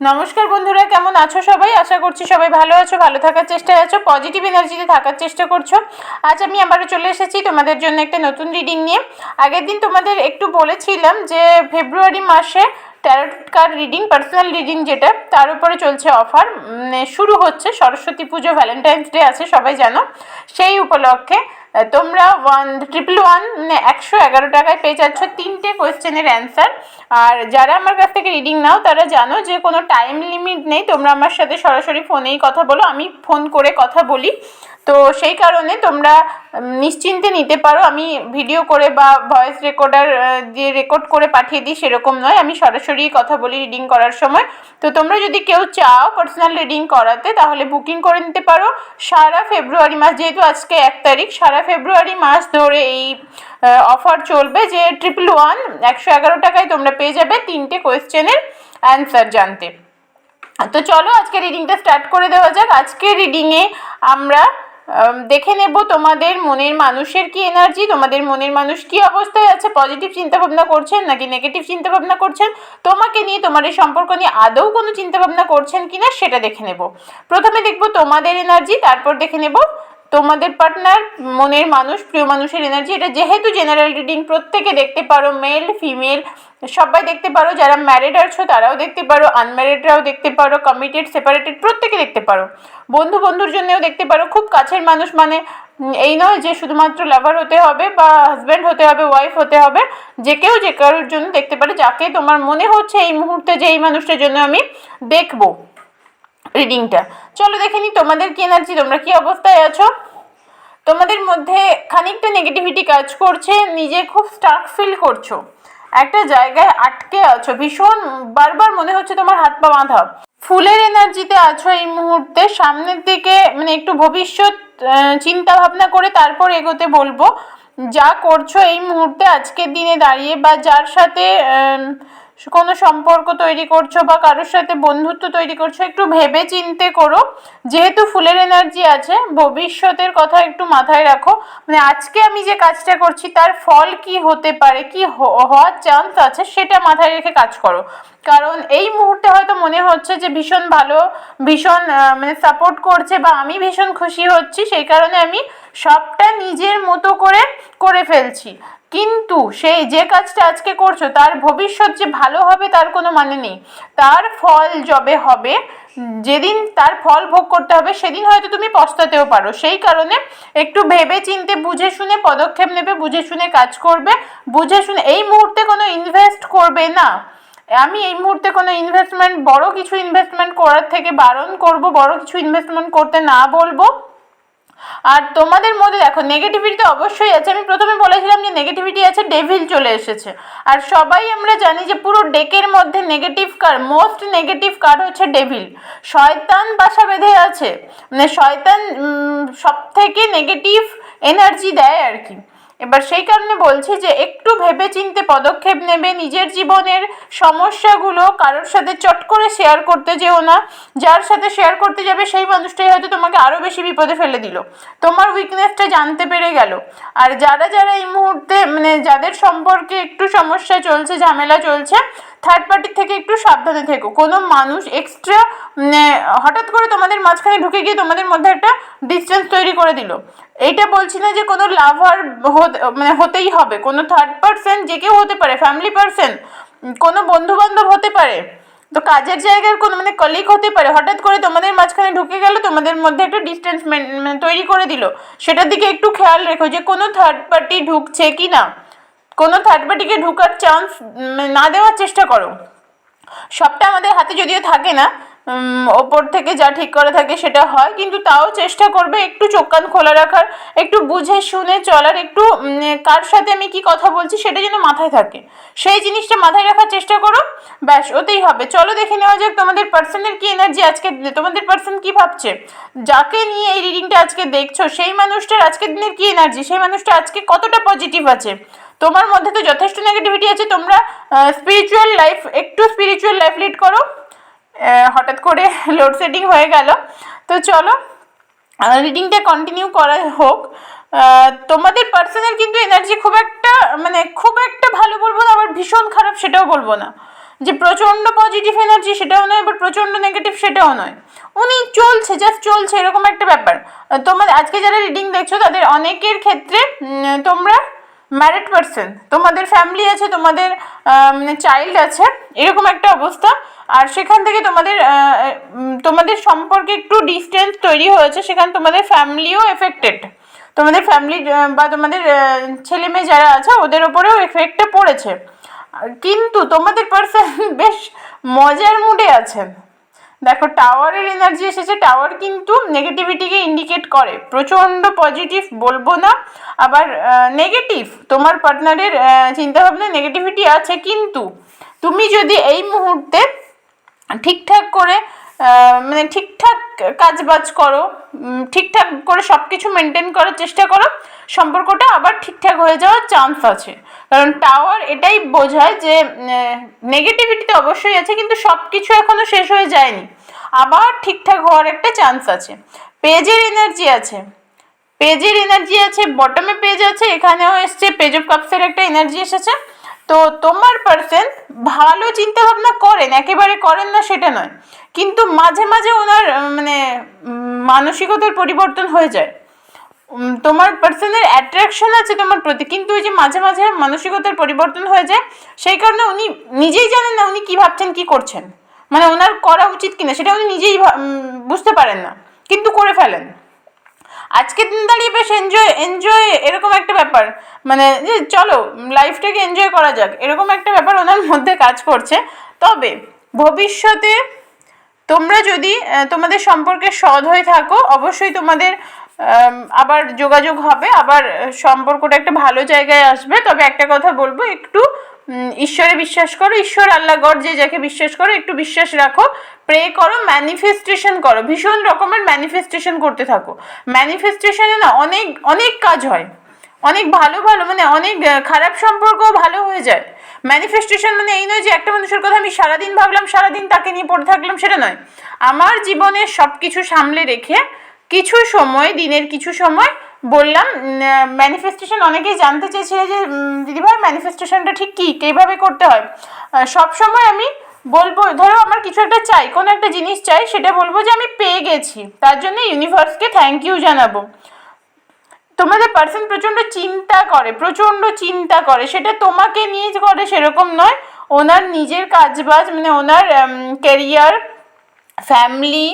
নমস্কার বন্ধুরা, কেমন আছো সবাই? আশা করছি সবাই ভালো আছো, ভালো থাকার চেষ্টায় আছো, পজিটিভ এনার্জিতে থাকার চেষ্টা করছো। আজ আমি আবারও চলে এসেছি তোমাদের জন্য একটা নতুন রিডিং নিয়ে। আগের দিন তোমাদের একটু বলেছিলাম যে ফেব্রুয়ারি মাসে tarot card reading, personal reading যেটা, তার উপরে চলছে অফার। শুরু হচ্ছে সরস্বতী পুজো, ভ্যালেন্টাইন্স ডে আছে সবাই জানো। সেই উপলক্ষে তোমরা 111 টাকায় পেয়ে যাচ্ছ 3টে কোয়েশ্চেনের অ্যান্সার। আর যারা আমার কাছ থেকে রিডিং নাও তারা জানো যে কোনো টাইম লিমিট নেই, তোমরা আমার সাথে সরাসরি ফোনেই কথা বলো, আমি ফোন করে কথা বলি। তো সেই কারণে তোমরা নিশ্চিন্তে নিতে পারো। আমি ভিডিও করে বা ভয়েস রেকর্ডার দিয়ে রেকর্ড করে পাঠিয়ে দিই সেরকম নয়, আমি সরাসরি কথা বলি রিডিং করার সময়। তো তোমরা যদি কেউ চাও পার্সোনাল রিডিং করাতে তাহলে বুকিং করে নিতে পারো। সারা ফেব্রুয়ারি মাস, যেহেতু আজকে 1 তারিখ, সারা ফেব্রুয়ারি মাস ধরে এই অফার চলবে যে 111 টাকায় তোমরা পেয়ে যাবে 3টে কোয়েশ্চেনের অ্যান্সার জানতে। তো চলো আজকে রিডিংটা স্টার্ট করে দেওয়া যাক। আজকে রিডিংয়ে আমরা দেখে নেব তোমাদের মনের মানুষের কি এনার্জি, তোমাদের মনের মানুষ কি অবস্থায় আছে, পজিটিভ চিন্তাভাবনা করছেন নাকি নেগেটিভ চিন্তাভাবনা করছেন, তোমাকে নিয়ে, তোমার এই সম্পর্ক নিয়ে আদৌ কোনো চিন্তাভাবনা করছেন কিনা সেটা দেখে নেব। প্রথমে দেখব তোমাদের এনার্জি, তারপর দেখে নেব তোমাদের পার্টনার, মনের মানুষ, প্রিয় মানুষের এনার্জি। এটা যেহেতু জেনারেল রিডিং, প্রত্যেকে দেখতে পারো, মেল ফিমেল সবাই দেখতে পারো। যারা ম্যারিড আছো তারাও দেখতে পারো, আনম্যারিডরাও দেখতে পারো, কমিটেড সেপারেটেড প্রত্যেকে দেখতে পারো, বন্ধুর জন্যও দেখতে পারো। খুব কাছের মানুষ মানে এই নয় যে শুধুমাত্র লাভার হতে হবে বা হাজব্যান্ড হতে হবে, ওয়াইফ হতে হবে, যে কেউ যে কারোর জন্য দেখতে পারে, যাকে তোমার মনে হচ্ছে এই মুহূর্তে যে এই মানুষটার জন্য আমি দেখবো রিডিংটা। চলো দেখে নিই তোমাদের কি এনার্জি, তোমরা কি অবস্থায় আছো। তোমাদের মধ্যে খানিকটা নেগেটিভিটি কাজ করছে, নিজে খুব স্টাক ফিল করছো, একটা জায়গায় আটকে আছো, ভীষণ বারবার মনে হচ্ছে তোমার হাত পা বাঁধা। ফুলের এনার্জিতে আছো এই মুহূর্তে, সামনের দিকে মানে একটু ভবিষ্যৎ চিন্তা ভাবনা করে তারপর এগোতে বলবো। যা করছো এই মুহূর্তে আজকের দিনে দাঁড়িয়ে, বা যার সাথে কোনো সম্পর্ক তৈরি করছো বা কারোর সাথে বন্ধুত্ব তৈরি করছো, একটু ভেবে চিন্তে করো। যেহেতু ফুলের এনার্জি আছে, ভবিষ্যতের কথা একটু মাথায় রাখো। মানে আজকে আমি যে কাজটা করছি তার ফল কি হতে পারে, কি হওয়ার চান্স আছে, সেটা মাথায় রেখে কাজ করো। কারণ এই মুহূর্তে হয়তো মনে হচ্ছে যে ভীষণ ভালো, ভীষণ মানে সাপোর্ট করছে বা আমি ভীষণ খুশি হচ্ছি, সেই কারণে আমি সবটা নিজের মতো করে ফেলছি। কিন্তু সেই যে কাজটা আজকে করছো তার ভবিষ্যৎ যে ভালো হবে তার কোনো মানে নেই। তার ফল যবে হবে, যেদিন তার ফল ভোগ করতে হবে, সেদিন হয়তো তুমি পস্তাতেও পারো। সেই কারণে একটু ভেবে চিন্তে বুঝে শুনে পদক্ষেপ নেবে, বুঝে শুনে কাজ করবে, বুঝে শুনে। এই মুহূর্তে কোনো ইনভেস্ট করবে না, আমি এই মুহূর্তে কোনো ইনভেস্টমেন্ট, বড় কিছু ইনভেস্টমেন্ট করার থেকে বারণ করব, বড় কিছু ইনভেস্টমেন্ট করতে না বলবো। আর তোমাদের মধ্যে দেখো নেগেটিভিটি তো অবশ্যই আছে, আমি প্রথমে বলেছিলাম যে নেগেটিভিটি আছে, ডেভিল চলে এসেছে। আর সবাই আমরা জানি যে পুরো ডেকের মধ্যে negative card, most negative card হচ্ছে ডেভিল। শয়তান বাসা বেঁধে আছে, মানে শয়তান সব থেকে নেগেটিভ এনার্জি দেয় আর কি। এবার সেই কারণে বলছি যে একটু ভেবে চিন্তে পদক্ষেপ নেবে। নিজের জীবনের সমস্যাগুলো কারোর সাথে চট করে শেয়ার করতে যেও না। যার সাথে শেয়ার করতে যাবে সেই মানুষটাই হয়তো তোমাকে আরও বেশি বিপদে ফেলে দিল, তোমার উইকনেসটা জানতে পেরে গেল। আর যারা এই মুহূর্তে মানে যাদের সম্পর্কে একটু সমস্যা চলছে, ঝামেলা চলছে, থার্ড পার্টির থেকে একটু সাবধানে থেকো। কোনো মানুষ এক্সট্রা মানে হঠাৎ করে তোমাদের মাঝখানে ঢুকে গিয়ে তোমাদের মধ্যে একটা ডিস্টেন্স তৈরি করে দিল। এইটা বলছি না যে কোনো লাভার মানে হতেই হবে, কোনো থার্ড পার্সন যে কেউ হতে পারে, ফ্যামিলি পার্সন, কোনো বন্ধু বান্ধব হতে পারে, তো কাজের জায়গার কোনো মানে কলিগ হতে পারে, হঠাৎ করে তোমাদের মাঝখানে ঢুকে গেল, তোমাদের মধ্যে একটা ডিস্টেন্স মানে তৈরি করে দিল। সেটার দিকে একটু খেয়াল রেখো যে কোনো থার্ড পার্টি ঢুকছে কি না, কোনো থার্ড পার্টিকে ঢুকার চান্স না দেওয়ার চেষ্টা করো। সবটা আমাদের হাতে যদিও থাকে না, ওপর থেকে যা ঠিক করা থাকে সেটা হয়, কিন্তু তাও চেষ্টা করবে একটু চোখ কান খোলা রাখার, একটু বুঝে শুনে চলার, একটু কার সাথে আমি কি কথা বলছি সেটা যেন মাথায় থাকে, সেই জিনিসটা মাথায় রাখার চেষ্টা করো। ব্যাস, ওতেই হবে। চলো দেখে নেওয়া যাক তোমাদের পার্সনের কি এনার্জি আজকে, তোমাদের পার্সন কি ভাবছে, যাকে নিয়ে এই রিডিংটা আজকে দেখছো সেই মানুষটার আজকের দিনের কি এনার্জি, সেই মানুষটা আজকে কতটা পজিটিভ আছে। তোমার মধ্যে তো যথেষ্ট নেগেটিভিটি আছে, তোমরা স্পিরিচুয়াল লাইফ লিড করো। হঠাৎ করে লোডশেডিং হয়ে গেল, তো চলো রিডিংটা কন্টিনিউ করা হোক। তোমাদের পার্সোনাল কিন্তু এনার্জি খুব একটা ভালো বলবো না, আবার ভীষণ খারাপ সেটাও বলবো না, যে প্রচণ্ড পজিটিভ এনার্জি সেটাও নয়, এবার প্রচণ্ড নেগেটিভ সেটাও নয়, উনি চলছে, জাস্ট চলছে, এরকম একটা ব্যাপার। তোমাদের আজকে যারা রিডিং দেখছো তাদের অনেকের ক্ষেত্রে তোমরা ম্যারিড পারসন, তোমাদের ফ্যামিলি আছে, তোমাদের মানে চাইল্ড আছে, এরকম একটা অবস্থা। আর সেখান থেকে তোমাদের সম্পর্কে একটু ডিস্টেন্স তৈরি হয়েছে, সেখানে তোমাদের ফ্যামিলিও এফেক্টেড, তোমাদের ফ্যামিলি বা তোমাদের ছেলে মেয়ে যারা আছে ওদের ওপরেও এফেক্টটা পড়েছে। কিন্তু তোমাদের পার্সন বেশ মজার মুডে আছেন। দেখো টাওয়ারের এনার্জি এসেছে, টাওয়ার কিন্তু নেগেটিভিটিকে ইন্ডিকেট করে, প্রচণ্ড পজিটিভ বলবো না, আবার নেগেটিভ, তোমার পার্টনারের চিন্তাভাবনা নেগেটিভিটি আছে। কিন্তু তুমি যদি এই মুহূর্তে ঠিকঠাক করে মানে ঠিকঠাক কাজবাজ করো, ঠিকঠাক করে সব কিছু মেনটেন করার চেষ্টা করো, সম্পর্কটা আবার ঠিকঠাক হয়ে যাওয়ার চান্স আছে। কারণ টাওয়ার এটাই বোঝায় যে নেগেটিভিটি তো অবশ্যই আছে, কিন্তু সব কিছু এখনও শেষ হয়ে যায়নি, আবার ঠিকঠাক হওয়ার একটা চান্স আছে। পেজের এনার্জি আছে, পেজের এনার্জি আছে, বটমে পেজ আছে, এখানেও এসছে পেজ অফ কাপসের একটা এনার্জি এসেছে। তো তোমার পার্সন ভালো চিন্তা ভাবনা করেন, একেবারে করেন না সেটা নয়, কিন্তু মাঝে মাঝে ওনার মানে মানসিকতার পরিবর্তন হয়ে যায়। তোমার পার্সনের অ্যাট্রাকশন আছে তোমার প্রতি, কিন্তু ওই যে মাঝে মাঝে মানসিকতার পরিবর্তন হয়ে যায়, সেই কারণে উনি নিজেই জানেন না উনি কী ভাবছেন, কী করছেন, মানে ওনার করা উচিত কিনা সেটা উনি নিজেই বুঝতে পারেন না, কিন্তু করে ফেলেন। আজকের দিন দাঁড়িয়ে বেশ এনজয় এরকম একটা ব্যাপার, মানে যে চলো লাইফটাকে এনজয় করা যাক, এরকম একটা ব্যাপার ওনার মধ্যে কাজ করছে। তবে ভবিষ্যতে তোমরা যদি তোমাদের সম্পর্কে সৎ হয়ে থাকো, অবশ্যই তোমাদের আবার যোগাযোগ হবে, আবার সম্পর্কটা একটা ভালো জায়গায় আসবে। তবে একটা কথা বলবো, একটু ঈশ্বরে বিশ্বাস করো, ঈশ্বর আল্লাহ গড যে যাকে বিশ্বাস করো, একটু বিশ্বাস রাখো, প্রে করো, ম্যানিফেস্টেশন করো, ভীষণ রকমের ম্যানিফেস্টেশন করতে থাকো। ম্যানিফেস্টেশনে না অনেক অনেক কাজ হয়, অনেক ভালো ভালো, মানে অনেক খারাপ সম্পর্কও ভালো হয়ে যায়। ম্যানিফেস্টেশন মানে এই নয় যে একটা মানুষের কথা আমি সারাদিন ভাবলাম, সারাদিন তাকে নিয়ে পড়ে থাকলাম, সেটা নয়। আমার জীবনের সব কিছু সামলে রেখে কিছু সময়, দিনের কিছু সময় বললাম ম্যানিফেস্টেশন, অনেকেই জানতে চেয়েছিল যে দিদিভাই ম্যানিফেস্টেশনটা ঠিক কী, কীভাবে করতে হয়। সব সময় আমি বলবো, ধরো আমার কিছু একটা চাই, কোনো একটা জিনিস চাই, সেটা বলবো যে আমি পেয়ে গেছি, তার জন্য ইউনিভার্সকে থ্যাংক ইউ জানাবো। তোমাদের পার্সন প্রচণ্ড চিন্তা করে, সেটা তোমাকে নিয়ে করে সেরকম নয়, ওনার নিজের কাজবাজ, মানে ওনার ক্যারিয়ার, ফ্যামিলি,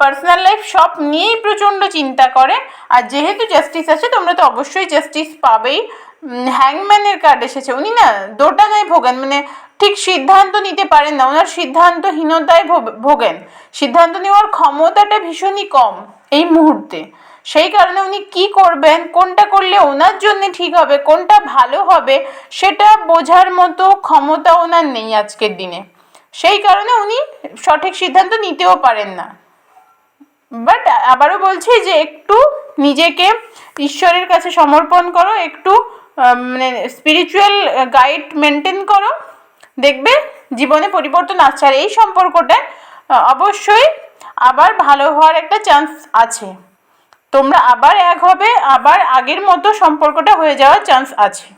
পার্সোনাল লাইফ সব নিয়েই প্রচণ্ড চিন্তা করে। আর যেহেতু জাস্টিস আছে, তোমরা তো অবশ্যই জাস্টিস পাবেই। হ্যাংম্যানের কার্ড এসেছে, উনি না দোটানায় ভোগেন, মানে ঠিক সিদ্ধান্ত নিতে পারেন না, ওনার সিদ্ধান্তহীনতায় ভোগেন, সিদ্ধান্ত নেওয়ার ক্ষমতাটা ভীষণই কম এই মুহূর্তে। সেই কারণে উনি কি করবেন, কোনটা করলে ওনার জন্য ঠিক হবে, কোনটা ভালো হবে, সেটা বোঝার মতো ক্ষমতা ওনার নেই আজকের দিনে। সেই কারণে উনি সঠিক সিদ্ধান্ত নিতেও পারেন না। বাট আবারও বলছি যে একটু নিজেকে ঈশ্বরের কাছে সমর্পণ করো, একটু মানে স্পিরিচুয়াল গাইড মেনটেন করো, দেখবে জীবনে পরিবর্তন আসছে। আর এই সম্পর্কটা অবশ্যই আবার ভালো হওয়ার একটা চান্স আছে, তোমরা আবার এক হবে, আবার আগের মতো সম্পর্কটা হয়ে যাওয়ার চান্স আছে।